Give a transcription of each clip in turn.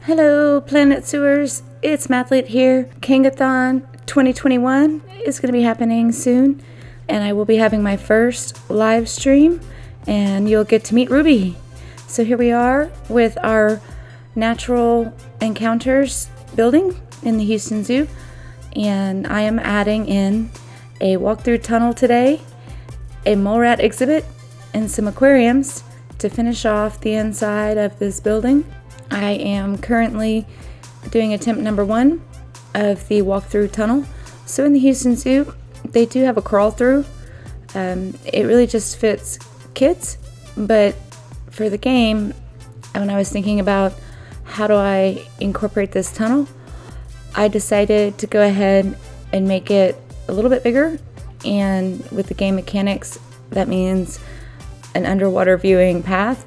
Hello, Planet Sewers. It's Mathletee here. CANGOTHON 2021 is going to be happening soon, and I will be having my first live stream, and you'll get to meet Ruby. So here we are with our natural encounters building in the Houston Zoo, and I am adding in a walkthrough tunnel today, a mole rat exhibit, and some aquariums to finish off the inside of this building. I am currently doing attempt number 1 of the walkthrough tunnel. So in the Houston Zoo, they do have a crawl through. It really just fits kids, but for the game, when I was thinking about how do I incorporate this tunnel, I decided to go ahead and make it a little bit bigger, and with the game mechanics, that means an underwater viewing path.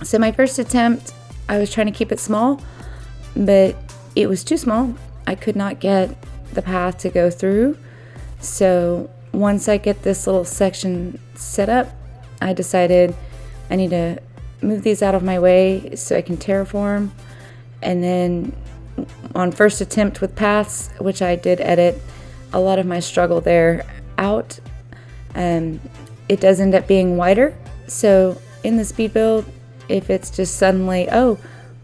So my first attempt, I was trying to keep it small, but it was too small. I could not get the path to go through. So once I get this little section set up, I decided I need to move these out of my way so I can terraform. And then on first attempt with paths, which I did edit a lot of my struggle there out, it does end up being wider. So in the speed build, if it's just suddenly, oh,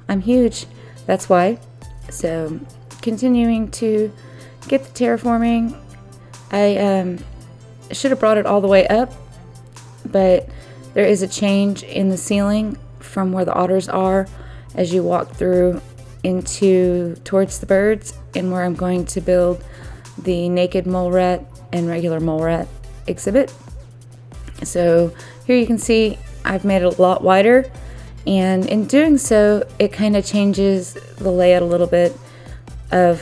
I'm huge, that's why. So continuing to get the terraforming, I should have brought it all the way up, but there is a change in the ceiling from where the otters are as you walk through into towards the birds, and where I'm going to build the naked mole rat and regular mole rat exhibit. So here you can see I've made it a lot wider, and in doing so, it kind of changes the layout a little bit of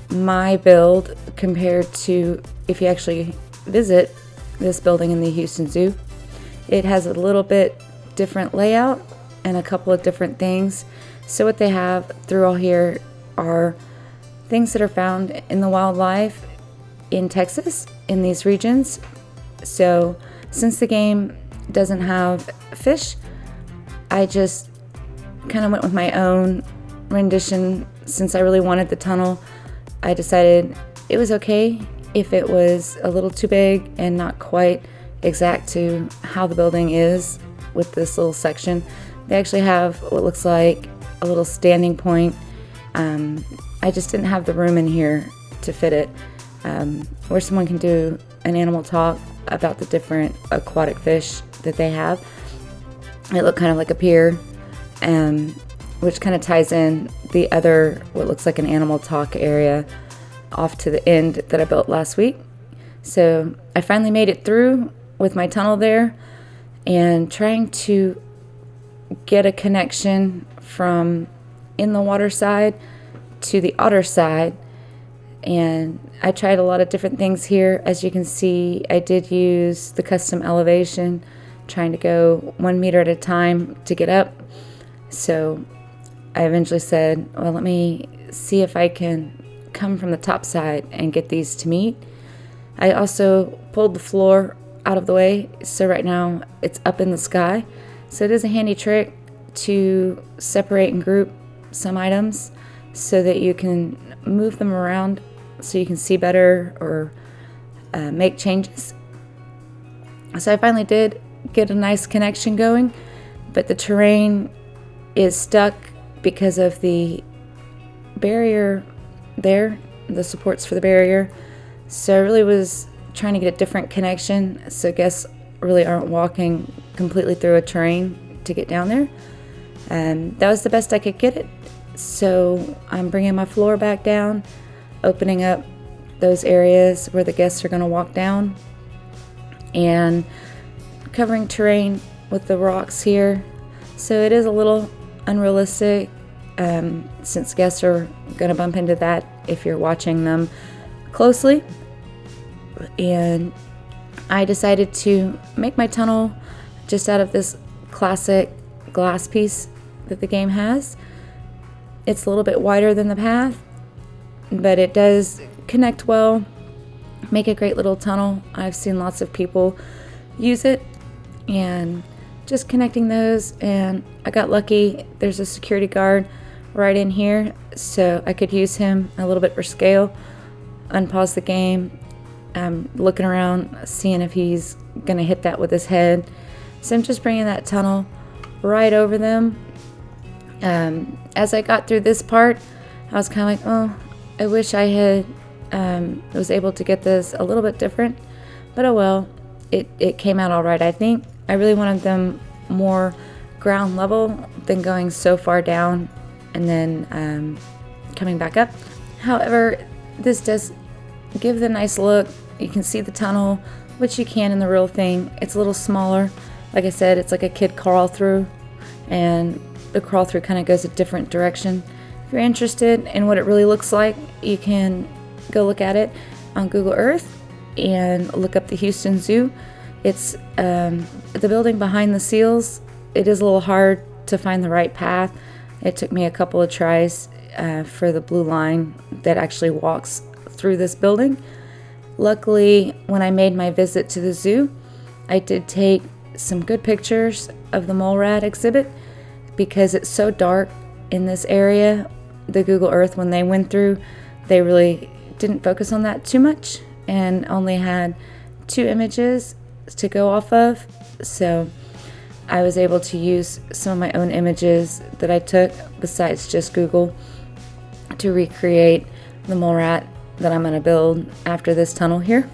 my build compared to if you actually visit this building in the Houston Zoo. It has a little bit different layout and a couple of different things. So what they have through all here are things that are found in the wildlife in Texas, in these regions. So since the game doesn't have fish, I just kind of went with my own rendition. Since I really wanted the tunnel, I decided it was okay if it was a little too big and not quite exact to how the building is with this little section. They actually have what looks like a little standing point. I just didn't have the room in here to fit it, where someone can do an animal talk about the different aquatic fish that they have. It looked kind of like a pier, which kind of ties in the other, what looks like an animal talk area off to the end that I built last week. So I finally made it through with my tunnel there, and trying to get a connection from in the water side to the otter side. And I tried a lot of different things here. As you can see, I did use the custom elevation, trying to go 1 meter at a time to get up. So I eventually said, well, let me see if I can come from the top side and get these to meet. I also pulled the floor out of the way, so right now it's up in the sky. So it is a handy trick to separate and group some items so that you can move them around so you can see better or make changes. So I finally did get a nice connection going, but the terrain is stuck because of the barrier there, the supports for the barrier. So I really was trying to get a different connection so guests really aren't walking completely through a terrain to get down there. And that was the best I could get it. So I'm bringing my floor back down, opening up those areas where the guests are going to walk down, and covering terrain with the rocks here. So it is a little unrealistic, since guests are going to bump into that if you're watching them closely. And I decided to make my tunnel just out of this classic glass piece that the game has. It's a little bit wider than the path, but it does connect well, make a great little tunnel. I've seen lots of people use it, and just connecting those, and I got lucky. There's a security guard right in here, so I could use him a little bit for scale. Unpause the game. I'm looking around, seeing if he's gonna hit that with his head. So I'm just bringing that tunnel right over them. As I got through this part, I was kind of like, oh, I wish I had was able to get this a little bit different, but oh well, it came out all right. I think I really wanted them more ground level than going so far down and then coming back up. However, this does give the nice look. You can see the tunnel, which you can in the real thing. It's a little smaller. Like I said, it's like a kid crawl through, and the crawl through kind of goes a different direction. If you're interested in what it really looks like, you can go look at it on Google Earth and look up the Houston Zoo. It's the building behind the seals. It is a little hard to find the right path. It took me a couple of tries for the blue line that actually walks through this building. Luckily, when I made my visit to the zoo, I did take some good pictures of the mole rat exhibit because it's so dark in this area. The Google Earth, when they went through, they really didn't focus on that too much and only had 2 images to go off of. So I was able to use some of my own images that I took besides just Google to recreate the mole rat that I'm going to build after this tunnel here.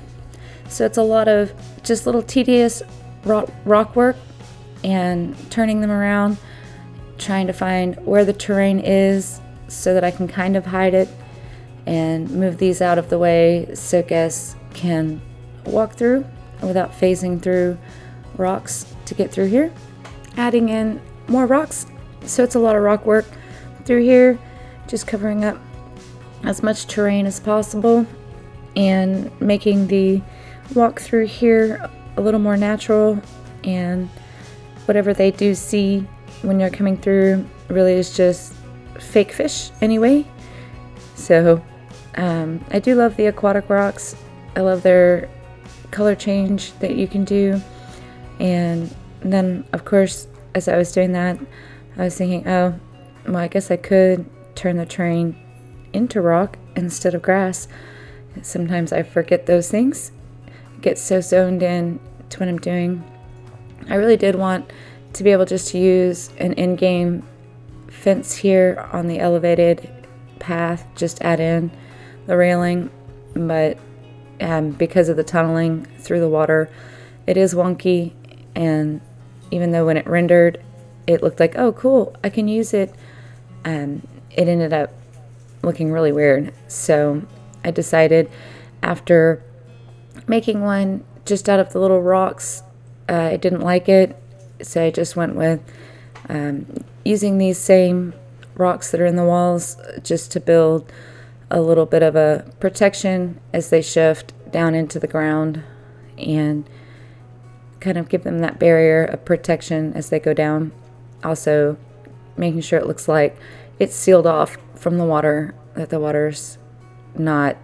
So it's a lot of just little tedious rock work and turning them around, trying to find where the terrain is so that I can kind of hide it and move these out of the way so guests can walk through without phasing through rocks to get through here. Adding in more rocks, so it's a lot of rock work through here, just covering up as much terrain as possible and making the walk through here a little more natural, and whatever they do see when you're coming through really is just fake fish anyway. So I do love the aquatic rocks. I love their color change that you can do. And then of course, as I was doing that, I was thinking, oh, well, I guess I could turn the terrain into rock instead of grass. Sometimes I forget those things, get so zoned in to what I'm doing. I really did want to be able just to use an in-game fence here on the elevated path, just add in the railing, but because of the tunneling through the water, it is wonky, and even though when it rendered it looked like, oh cool, I can use it, it ended up looking really weird. So I decided, after making one just out of the little rocks, I didn't like it, so I just went with using these same rocks that are in the walls just to build a little bit of a protection as they shift down into the ground and kind of give them that barrier of protection as they go down. Also making sure it looks like it's sealed off from the water, that the water's not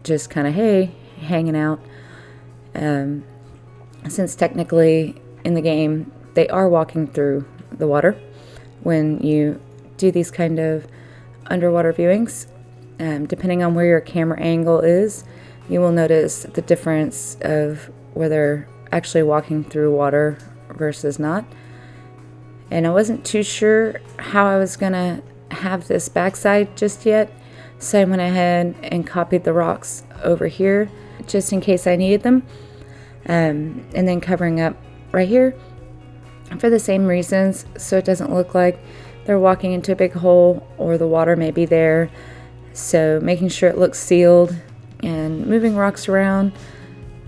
just kind of, hey, hanging out. Since technically in the game they are walking through the water when you do these kind of underwater viewings. Depending on where your camera angle is, you will notice the difference of where they're actually walking through water versus not. And I wasn't too sure how I was gonna have this backside just yet, so I went ahead and copied the rocks over here just in case I needed them, and then covering up right here for the same reasons, so it doesn't look like they're walking into a big hole or the water may be there. So making sure it looks sealed and moving rocks around.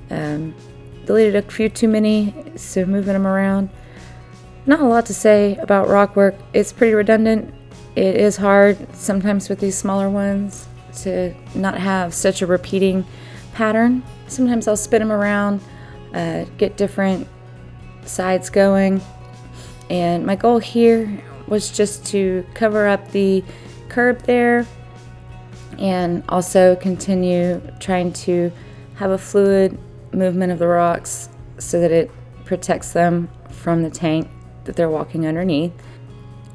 Deleted a few too many, so moving them around. Not a lot to say about rock work. It's pretty redundant. It is hard sometimes with these smaller ones to not have such a repeating pattern. Sometimes I'll spin them around, get different sides going. And my goal here was just to cover up the curb there and also continue trying to have a fluid movement of the rocks so that it protects them from the tank that they're walking underneath.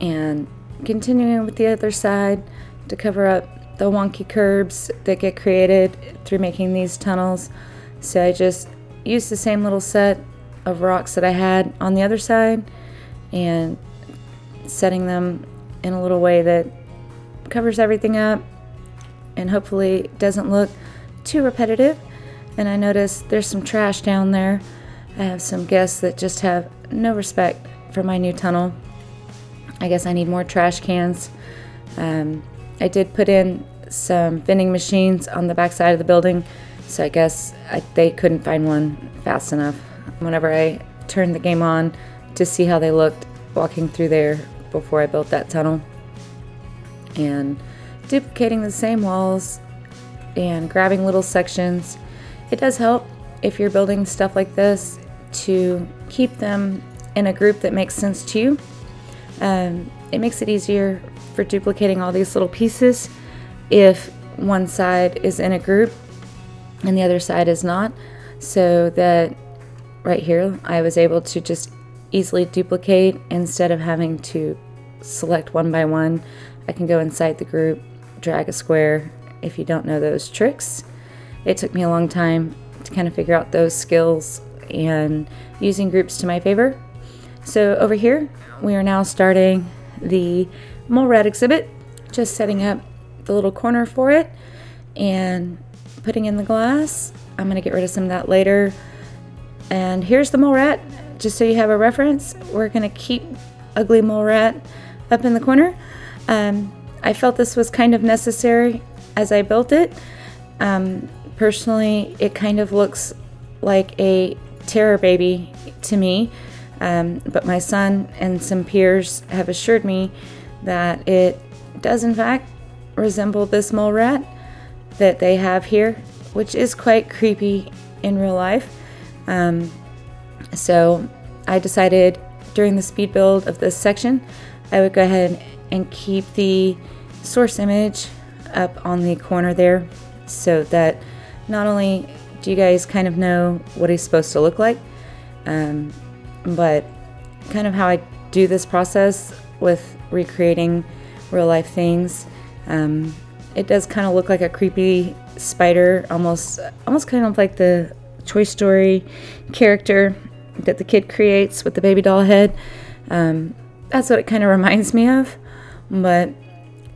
And continuing with the other side to cover up the wonky curbs that get created through making these tunnels. So I just used the same little set of rocks that I had on the other side and setting them in a little way that covers everything up and hopefully doesn't look too repetitive. And I noticed there's some trash down there. I have some guests that just have no respect for my new tunnel. I guess I need more trash cans. I did put in some vending machines on the back side of the building, so I guess they couldn't find one fast enough. Whenever I turned the game on to see how they looked walking through there before I built that tunnel, and duplicating the same walls and grabbing little sections, it does help if you're building stuff like this to keep them in a group that makes sense to you. It makes it easier for duplicating all these little pieces if one side is in a group and the other side is not, so that right here I was able to just easily duplicate instead of having to select one by one. I can go inside the group, drag a square. If you don't know those tricks, it took me a long time to kind of figure out those skills and using groups to my favor. So over here we are now starting the mole rat exhibit, just setting up the little corner for it and putting in the glass. I'm going to get rid of some of that later. And here's the mole rat, just so you have a reference. We're going to keep ugly mole rat up in the corner. I felt this was kind of necessary as I built it. Personally, it kind of looks like a terror baby to me, but my son and some peers have assured me that it does in fact resemble this mole rat that they have here, which is quite creepy in real life. So I decided during the speed build of this section I would go ahead and keep the source image up on the corner there, so that not only do you guys kind of know what he's supposed to look like, but kind of how I do this process with recreating real life things. It does kind of look like a creepy spider, almost kind of like the Toy Story character that the kid creates with the baby doll head. That's what it kind of reminds me of, but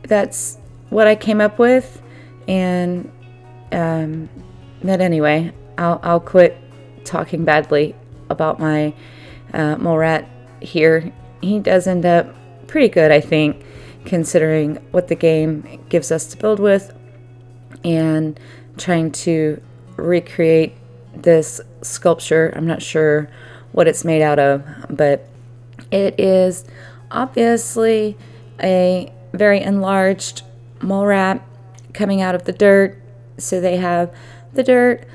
that's what I came up with. And but anyway, I'll quit talking badly about my mole rat here. He does end up pretty good, I think, considering what the game gives us to build with, and trying to recreate this sculpture. I'm not sure what it's made out of, but it is obviously a very enlarged mole rat coming out of the dirt. So they have the dirt,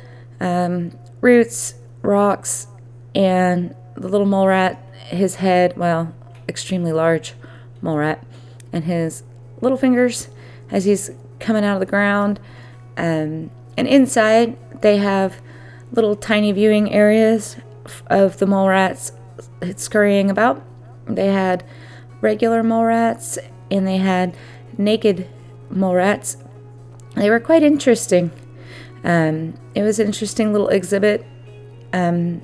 roots, rocks, and the little mole rat, his head, well, extremely large mole rat, and his little fingers as he's coming out of the ground. And inside they have little tiny viewing areas of the mole rats scurrying about. They had regular mole rats and they had naked mole rats. They were quite interesting. It was an interesting little exhibit. I'm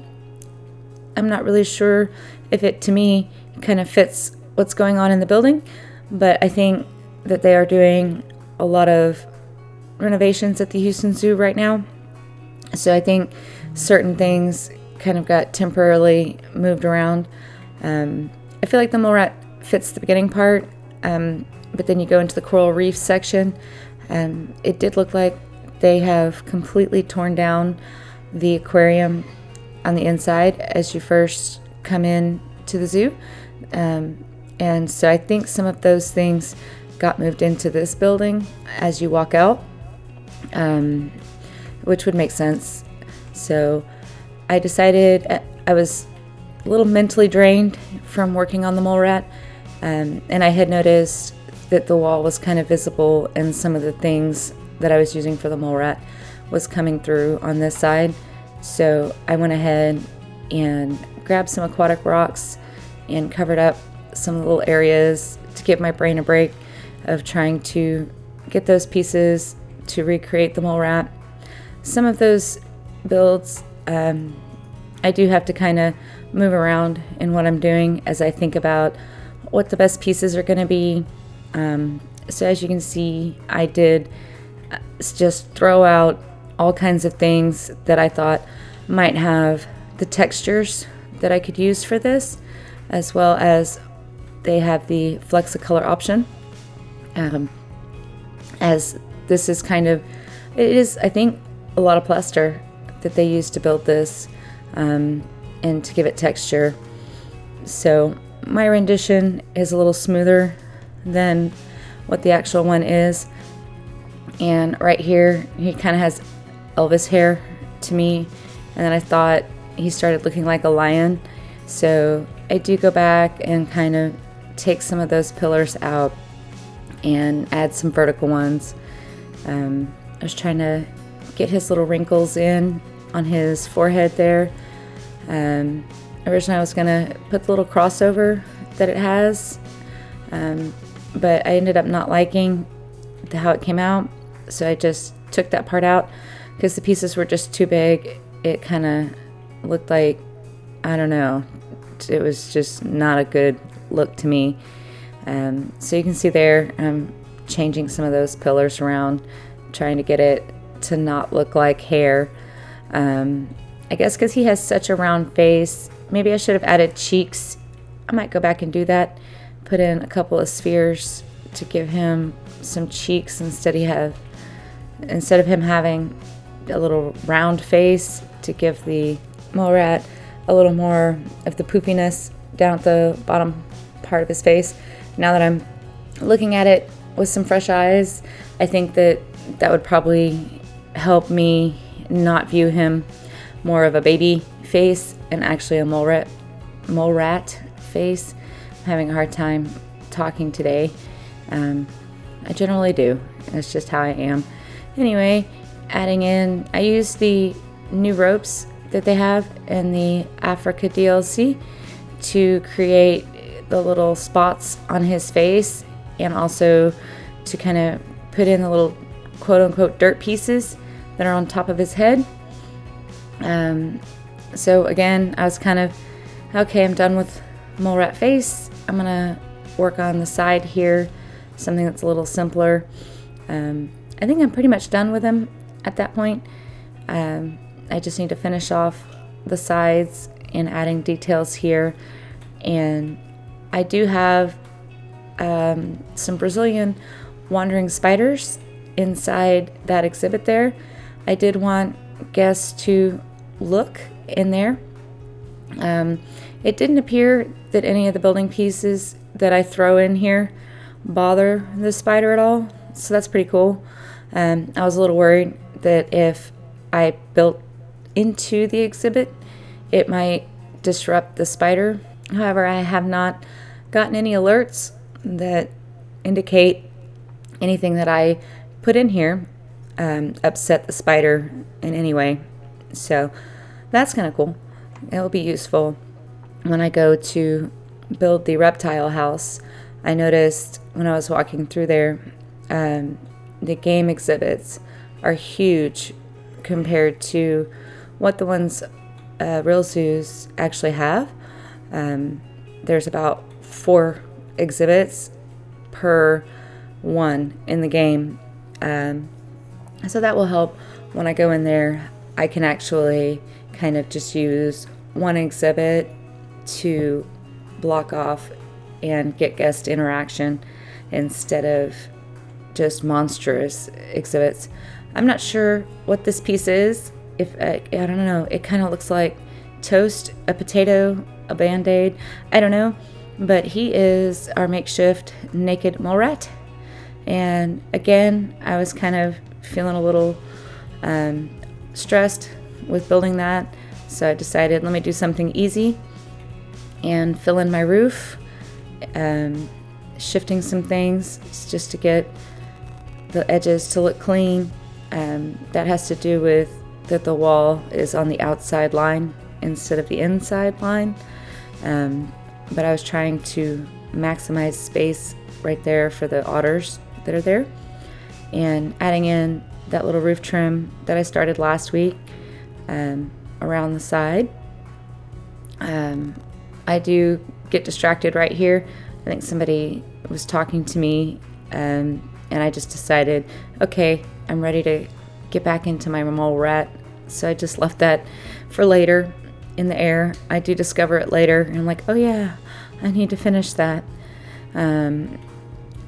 not really sure if it, to me, kind of fits what's going on in the building, but I think that they are doing a lot of renovations at the Houston Zoo right now. So I think certain things kind of got temporarily moved around. I feel like the mole rat fits the beginning part, but then you go into the coral reef section, and it did look like they have completely torn down the aquarium on the inside as you first come in to the zoo. And so I think some of those things got moved into this building as you walk out, which would make sense. So I decided, I was a little mentally drained from working on the mole rat, and I had noticed that the wall was kind of visible, and some of the things that I was using for the mole rat was coming through on this side. So I went ahead and grabbed some aquatic rocks and covered up some little areas to give my brain a break of trying to get those pieces to recreate the mole rat. Some of those builds, I do have to kind of move around in what I'm doing as I think about what the best pieces are going to be. So as you can see, I did just throw out all kinds of things that I thought might have the textures that I could use for this, as well as they have the Flexicolor option. As this is kind of, it is, I think, a lot of plaster that they use to build this and to give it texture. So my rendition is a little smoother than what the actual one is. And right here, he kind of has Elvis hair to me. And then I thought he started looking like a lion. So I do go back and kind of take some of those pillars out and add some vertical ones. I was trying to get his little wrinkles in on his forehead there. Originally I was gonna put the little crossover that it has, but I ended up not liking how it came out, so I just took that part out because the pieces were just too big. It kind of looked like, I don't know, it was just not a good look to me. So you can see there, I'm changing some of those pillars around, trying to get it to not look like hair. I guess because he has such a round face, maybe I should have added cheeks. I might go back and do that, put in a couple of spheres to give him some cheeks instead of him having a little round face, to give the mole rat a little more of the poopiness down at the bottom part of his face. Now that I'm looking at it with some fresh eyes, I think that would probably help me not view him more of a baby face and actually a mole rat face. I'm having a hard time talking today. I generally do. That's just how I am. Anyway, adding in, I use the new ropes that they have in the Africa DLC to create the little spots on his face, and also to kind of put in the little quote-unquote dirt pieces that are on top of his head. So again, I was kind of, okay, I'm done with mole rat face. I'm gonna work on the side here, something that's a little simpler. I think I'm pretty much done with him at that point. I just need to finish off the sides and adding details here. And I do have some Brazilian wandering spiders inside that exhibit there. I did want guests to look in there. It didn't appear that any of the building pieces that I throw in here bother the spider at all, so that's pretty cool. I was a little worried that if I built into the exhibit, it might disrupt the spider. However, I have not gotten any alerts that indicate anything that I put in here upset the spider in any way. So that's kind of cool. It will be useful when I go to build the reptile house. I noticed when I was walking through there, the game exhibits are huge compared to what the ones real zoos actually have. There's about 4 exhibits per one in the game. So that will help when I go in there. I can actually kind of just use one exhibit to block off and get guest interaction instead of just monstrous exhibits. I'm not sure what this piece is. If I don't know, it kind of looks like toast, a potato, a band-aid, I don't know, but he is our makeshift naked mole rat. And again, I was kind of feeling a little stressed with building that, so I decided, let me do something easy and fill in my roof, shifting some things just to get the edges to look clean. That has to do with that the wall is on the outside line instead of the inside line. But I was trying to maximize space right there for the otters that are there. And adding in that little roof trim that I started last week around the side. I do get distracted right here. I think somebody was talking to me, and I just decided, okay, I'm ready to get back into my mole rat. So I just left that for later in the air. I do discover it later, and I'm like, oh yeah, I need to finish that. In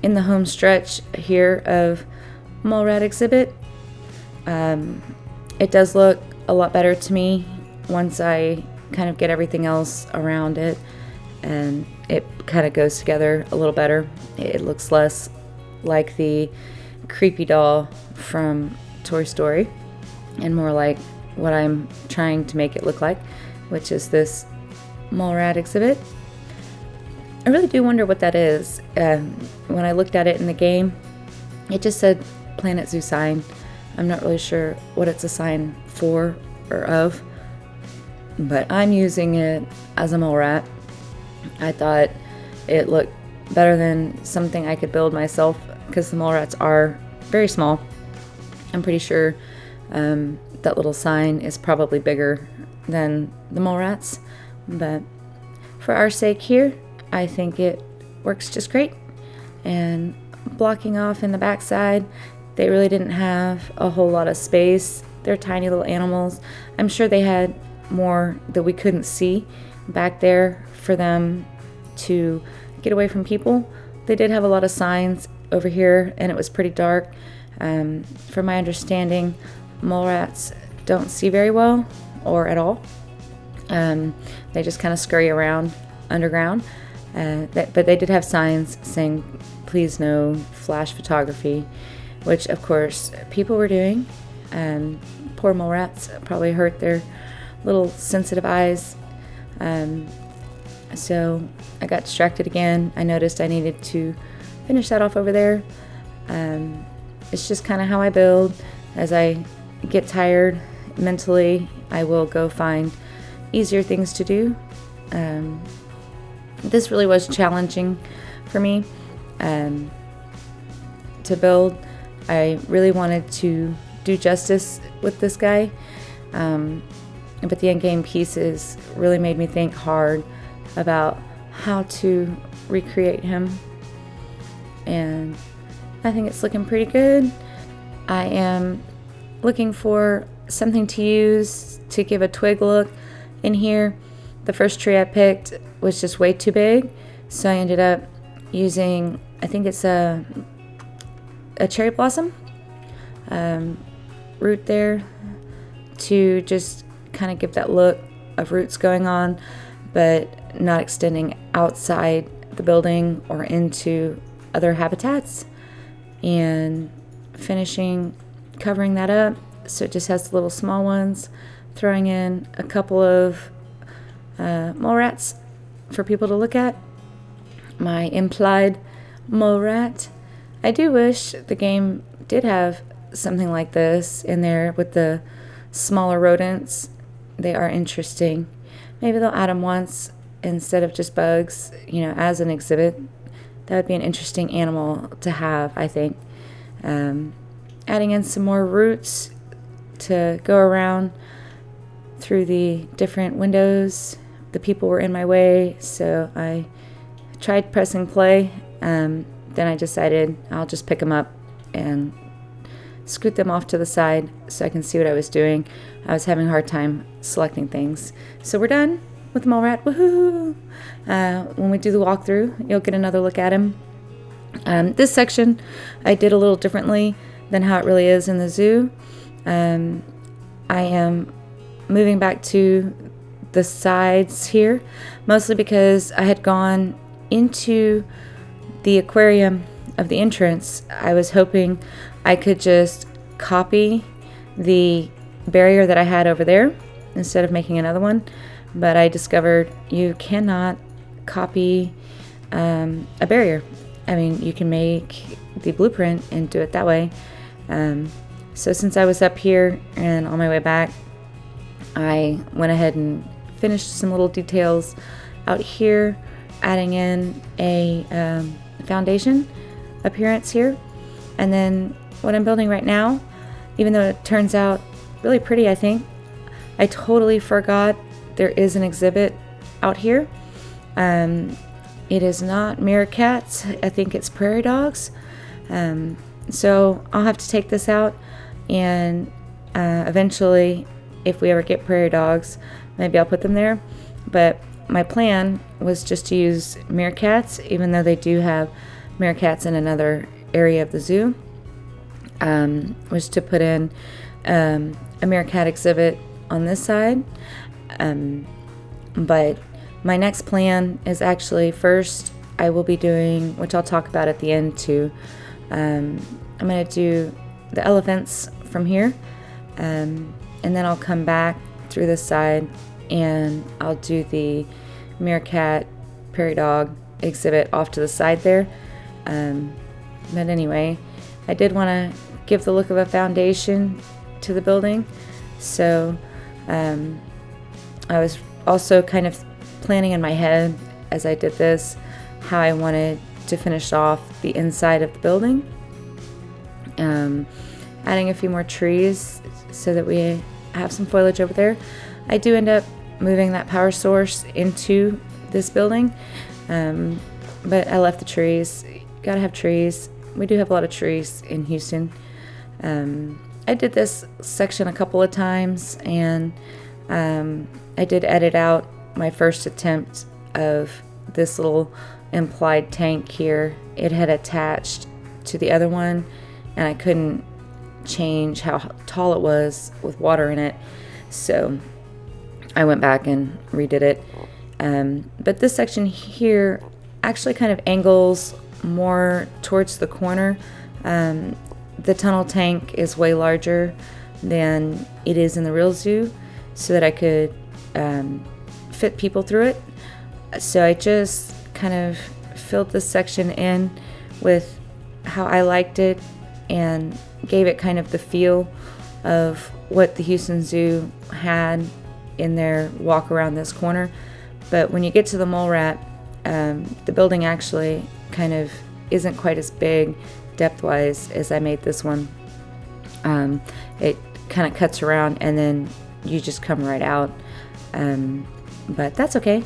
the home stretch here of mole rat exhibit, it does look a lot better to me once I kind of get everything else around it, and it kind of goes together a little better. It looks less like the creepy doll from Toy Story and more like what I'm trying to make it look like, which is this mole rat exhibit. I really do wonder what that is. When I looked at it in the game, it just said Planet Zoo sign. I'm not really sure what it's a sign for or of, but I'm using it as a mole rat. I thought it looked better than something I could build myself, because the mole rats are very small. I'm pretty sure that little sign is probably bigger than the mole rats, but for our sake here, I think it works just great. And blocking off in the backside, they really didn't have a whole lot of space. They're tiny little animals. I'm sure they had more that we couldn't see back there for them to get away from people. They did have a lot of signs over here, and it was pretty dark. From my understanding, mole rats don't see very well or at all. They just kind of scurry around underground. But they did have signs saying, please no flash photography, which of course people were doing. Poor mole rats probably hurt their little sensitive eyes. So I got distracted again. I noticed I needed to finish that off over there. It's just kind of how I build. As I get tired mentally, I will go find easier things to do. This really was challenging for me to build. I really wanted to do justice with this guy, but the endgame pieces really made me think hard about how to recreate him, and I think it's looking pretty good. I am looking for something to use to give a twig look in here. The first tree I picked was just way too big, so I ended up using, I think it's a cherry blossom root there to just kind of give that look of roots going on, but not extending outside the building or into other habitats, and finishing covering that up so it just has the little small ones, throwing in a couple of mole rats for people to look at. My implied mole rat. I do wish the game did have something like this in there with the smaller rodents. They are interesting. Maybe they'll add them once instead of just bugs, as an exhibit. That would be an interesting animal to have, I think. Adding in some more roots to go around through the different windows. The people were in my way, so I tried pressing play. Then I decided I'll just pick them up and scoot them off to the side so I can see what I was doing. I was having a hard time selecting things. So we're done with the mole rat. Woohoo! When we do the walkthrough, you'll get another look at him. This section I did a little differently than how it really is in the zoo. I am moving back to the sides here, mostly because I had gone into the aquarium of the entrance. I was hoping I could just copy the barrier that I had over there instead of making another one, but I discovered you cannot copy a barrier. I mean, you can make the blueprint and do it that way. So since I was up here and on my way back, I went ahead and finished some little details out here adding in a foundation appearance here. And then what I'm building right now, even though it turns out really pretty, I think, I totally forgot there is an exhibit out here. It is not meerkats. I think it's prairie dogs. So I'll have to take this out, and eventually, if we ever get prairie dogs, maybe I'll put them there. But my plan was just to use meerkats, even though they do have meerkats in another area of the zoo, was to put in a meerkat exhibit on this side. But my next plan is actually, first I will be doing, which I'll talk about at the end too, I'm going to do the elephants from here, and then I'll come back through this side and I'll do the meerkat prairie dog exhibit off to the side there. But anyway, I did want to give the look of a foundation to the building, so I was also kind of planning in my head as I did this how I wanted to finish off the inside of the building, adding a few more trees so that we have some foliage over there. I do end up moving that power source into this building, but I left the trees. Gotta have trees. We do have a lot of trees in Houston. I did this section a couple of times, and I did edit out my first attempt of this little implied tank here. It had attached to the other one, and I couldn't change how tall it was with water in it, so I went back and redid it. But this section here actually kind of angles more towards the corner. The tunnel tank is way larger than it is in the real zoo, so that I could fit people through it. So I just kind of filled this section in with how I liked it and gave it kind of the feel of what the Houston Zoo had in their walk around this corner. But when you get to the mole rat, the building actually kind of isn't quite as big depth-wise as I made this one. It kind of cuts around and then you just come right out. But that's okay.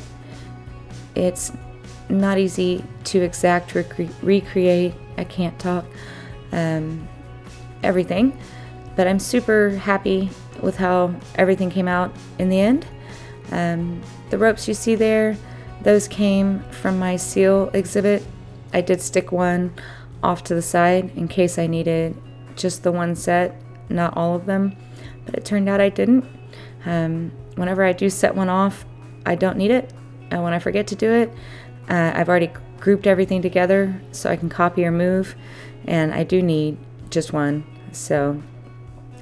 It's not easy to exact recreate, I can't talk, everything, but I'm super happy with how everything came out in the end. The ropes you see there, those came from my seal exhibit. I did stick one off to the side in case I needed just the one set, not all of them, but it turned out I didn't. Whenever I do set one off, I don't need it. When I forget to do it, I've already grouped everything together so I can copy or move, and I do need just one, so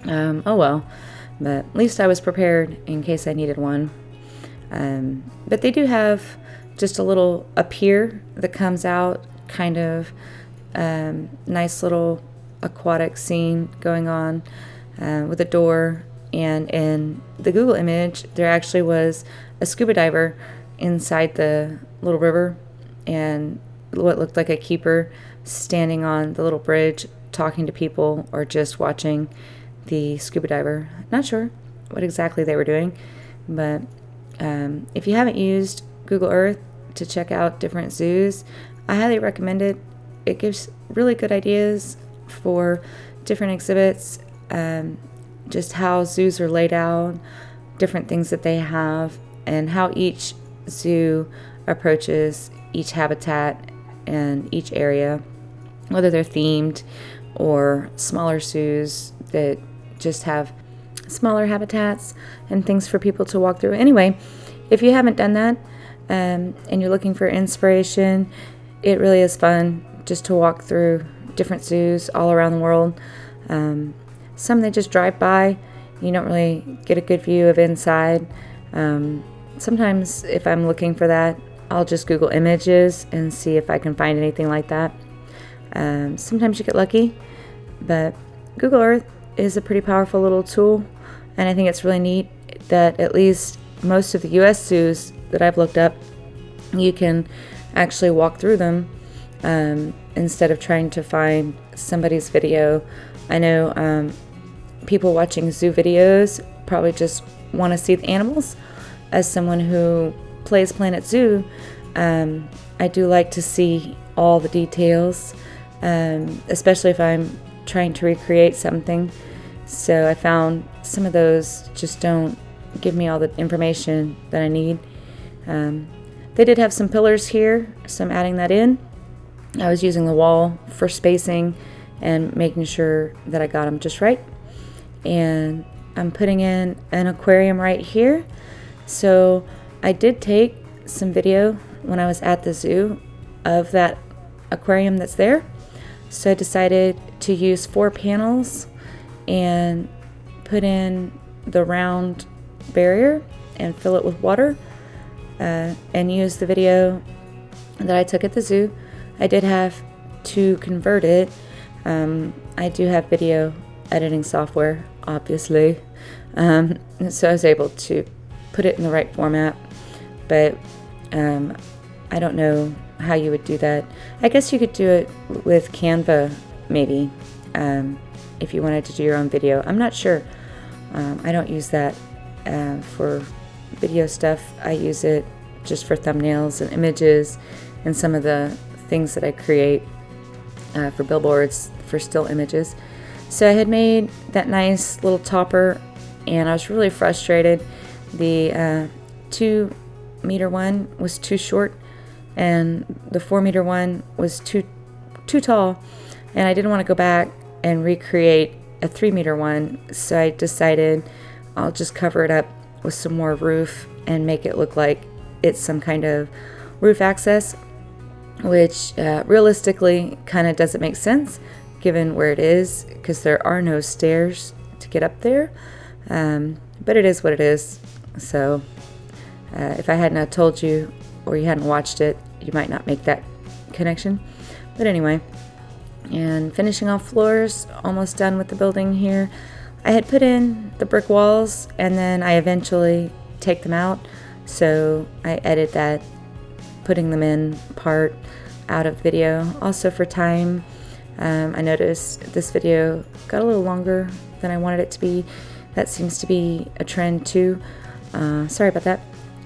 oh well, but at least I was prepared in case I needed one. But they do have just a little up here that comes out, kind of nice little aquatic scene going on with a door. And in the Google image, there actually was a scuba diver inside the little river, and what looked like a keeper standing on the little bridge talking to people or just watching the scuba diver. Not sure what exactly they were doing, but if you haven't used Google Earth to check out different zoos, I highly recommend it. It gives really good ideas for different exhibits, just how zoos are laid out, different things that they have, and how each zoo approaches each habitat and each area, whether they're themed or smaller zoos that just have smaller habitats and things for people to walk through. Anyway, if you haven't done that and you're looking for inspiration, it really is fun just to walk through different zoos all around the world. Some they just drive by. You don't really get a good view of inside. Sometimes if I'm looking for that, I'll just Google images and see if I can find anything like that. Sometimes you get lucky, but Google Earth is a pretty powerful little tool, and I think it's really neat that at least most of the U.S. zoos that I've looked up, you can actually walk through them instead of trying to find somebody's video. I know people watching zoo videos probably just want to see the animals. As someone who plays Planet Zoo, I do like to see all the details, especially if I'm trying to recreate something. So I found some of those just don't give me all the information that I need. They did have some pillars here, so I'm adding that in. I was using the wall for spacing and making sure that I got them just right. And I'm putting in an aquarium right here. So I did take some video when I was at the zoo of that aquarium that's there. So I decided to use 4 panels and put in the round barrier and fill it with water, and use the video that I took at the zoo. I did have to convert it. I do have video editing software, obviously, so I was able to put it in the right format, but I don't know how you would do that. I guess you could do it with Canva, maybe, if you wanted to do your own video. I'm not sure. I don't use that for video stuff. I use it just for thumbnails and images and some of the things that I create for billboards, for still images. So I had made that nice little topper, and I was really frustrated. The 2-meter one was too short, and the 4-meter one was too tall, and I didn't want to go back and recreate a 3-meter one. So I decided I'll just cover it up with some more roof and make it look like it's some kind of roof access, which realistically kind of doesn't make sense given where it is, because there are no stairs to get up there. But it is what it is. So if I hadn't have told you, or you hadn't watched it, you might not make that connection. But anyway, and finishing off floors, almost done with the building here. I had put in the brick walls, and then I eventually take them out. So I edit that, putting them in part out of video. Also for time, I noticed this video got a little longer than I wanted it to be. That seems to be a trend too. Sorry about that.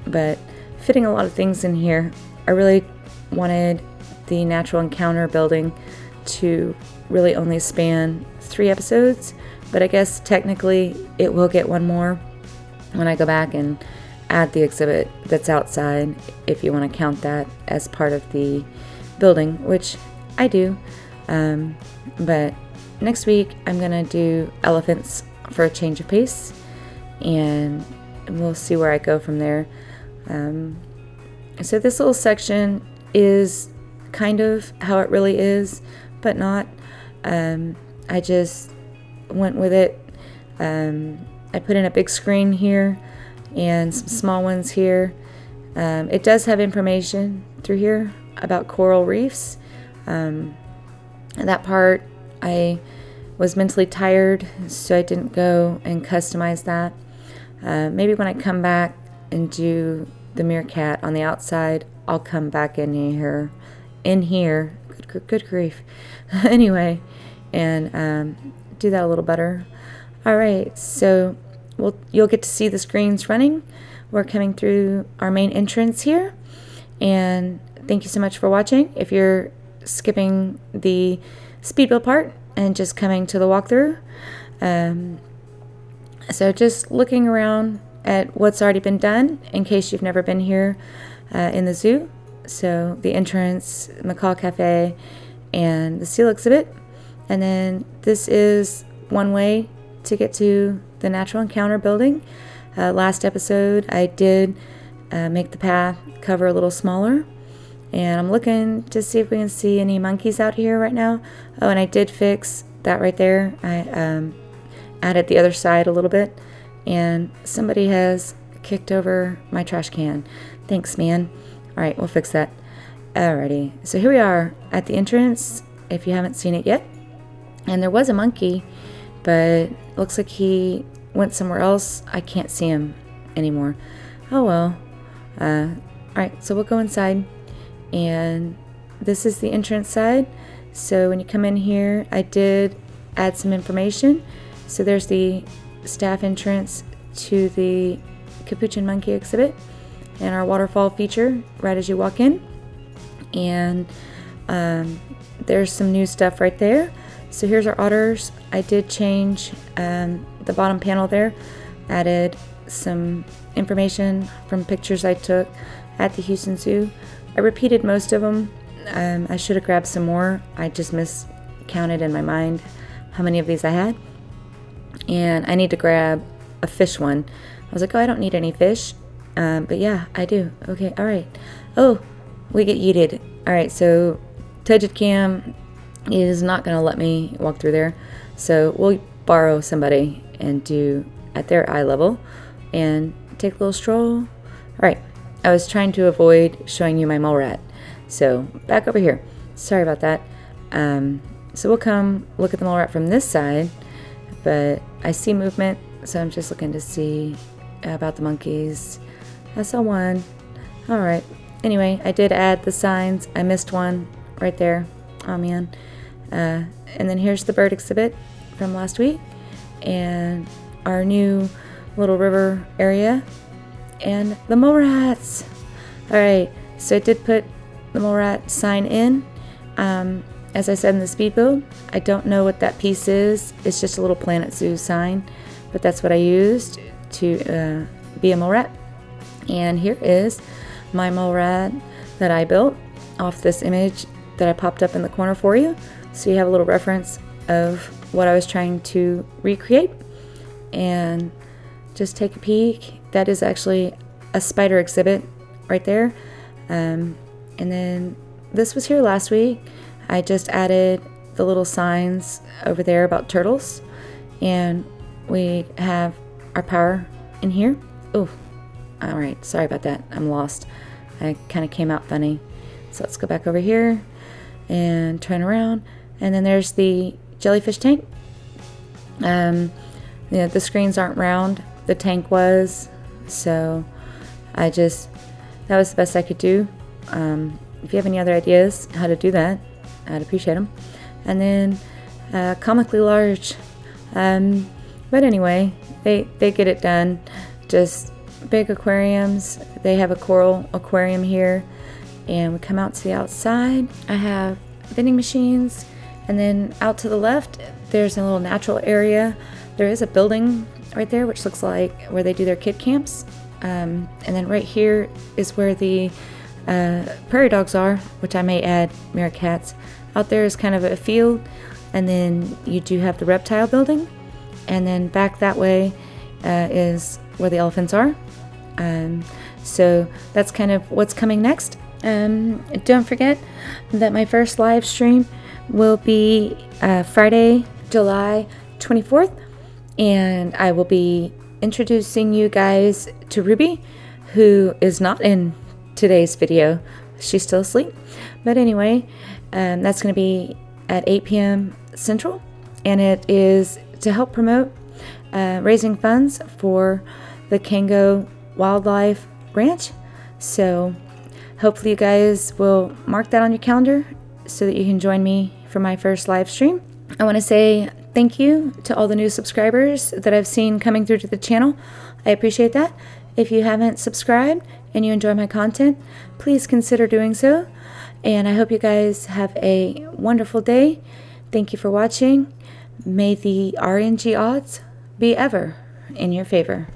But fitting a lot of things in here. I really wanted the natural encounter building to really only span 3 episodes, but I guess technically it will get 1 more when I go back and add the exhibit that's outside, if you want to count that as part of the building, which I do. But next week I'm gonna do elephants for a change of pace, and we'll see where I go from there. So this little section is kind of how it really is, but not. I just went with it. I put in a big screen here and some small ones here. It does have information through here about coral reefs. That part, I was mentally tired, so I didn't go and customize that. Maybe when I come back and do the meerkat on the outside, I'll come back in here. Good grief. Anyway, and do that a little better. All right, so you'll get to see the screens running. We're coming through our main entrance here, and thank you so much for watching. If you're skipping the speed build part and just coming to the walkthrough, so just looking around at what's already been done in case you've never been here in the zoo. So the entrance, Macaw Cafe, and the seal exhibit. And then this is one way to get to the natural encounter building. Last episode I did make the path cover a little smaller, and I'm looking to see if we can see any monkeys out here right now. Oh, and I did fix that right there. I added the other side a little bit, and somebody has kicked over my trash can. Thanks, man. All right, we'll fix that. Alrighty, so here we are at the entrance, if you haven't seen it yet. And there was a monkey, but looks like he went somewhere else. I can't see him anymore. Oh well. Alright, so we'll go inside and this is the entrance side. So when you come in here, I did add some information. So there's the staff entrance to the Capuchin monkey exhibit and our waterfall feature right as you walk in. And there's some new stuff right there. So here's our otters. I did change the bottom panel there, added some information from pictures I took at the Houston Zoo. I repeated most of them. I should have grabbed some more. I just miscounted in my mind how many of these I had. And I need to grab a fish one. I was like, oh, I don't need any fish. But yeah, I do. Okay, all right. Oh, we get yeeted. All right, so Turgid Cam is not going to let me walk through there. So we'll borrow somebody and do at their eye level and take a little stroll. All right, I was trying to avoid showing you my mole rat. So back over here. Sorry about that. So we'll come look at the mole rat from this side, but I see movement, so I'm just looking to see about the monkeys. I saw one. All right. Anyway, I did add the signs. I missed one right there. Oh man. And then here's the bird exhibit from last week and our new little river area and the mole rats. All right. So I did put the mole rat sign in. As I said in the speed build, I don't know what that piece is. It's just a little Planet Zoo sign, but that's what I used to be a mole rat. And here is my mole rat that I built off this image that I popped up in the corner for you. So you have a little reference of what I was trying to recreate. And just take a peek. That is actually a spider exhibit right there. And then this was here last week. I just added the little signs over there about turtles. And we have our power in here. Oh, all right. Sorry about that. I'm lost. I kind of came out funny. So let's go back over here and turn around. And then there's the jellyfish tank. The screens aren't round. The tank was. So that was the best I could do. If you have any other ideas how to do that, I'd appreciate them. And then comically large. But anyway, they get it done. Just big aquariums. They have a coral aquarium here. And we come out to the outside. I have vending machines. And then out to the left, there's a little natural area. There is a building right there, which looks like where they do their kid camps. And then right here is where the prairie dogs are, which I may add meerkats. Out there is kind of a field, and then you do have the reptile building, and then back that way is where the elephants are. So that's kind of what's coming next. Don't forget that my first live stream will be Friday, July 24th, and I will be introducing you guys to Ruby, who is not in today's video. She's still asleep. But anyway, that's going to be at 8 p.m. Central, and it is to help promote raising funds for the CANGO Wildlife Ranch. So hopefully you guys will mark that on your calendar so that you can join me for my first live stream. I want to say thank you to all the new subscribers that I've seen coming through to the channel. I appreciate that. If you haven't subscribed and you enjoy my content, please consider doing so. And I hope you guys have a wonderful day. Thank you for watching. May the RNG odds be ever in your favor.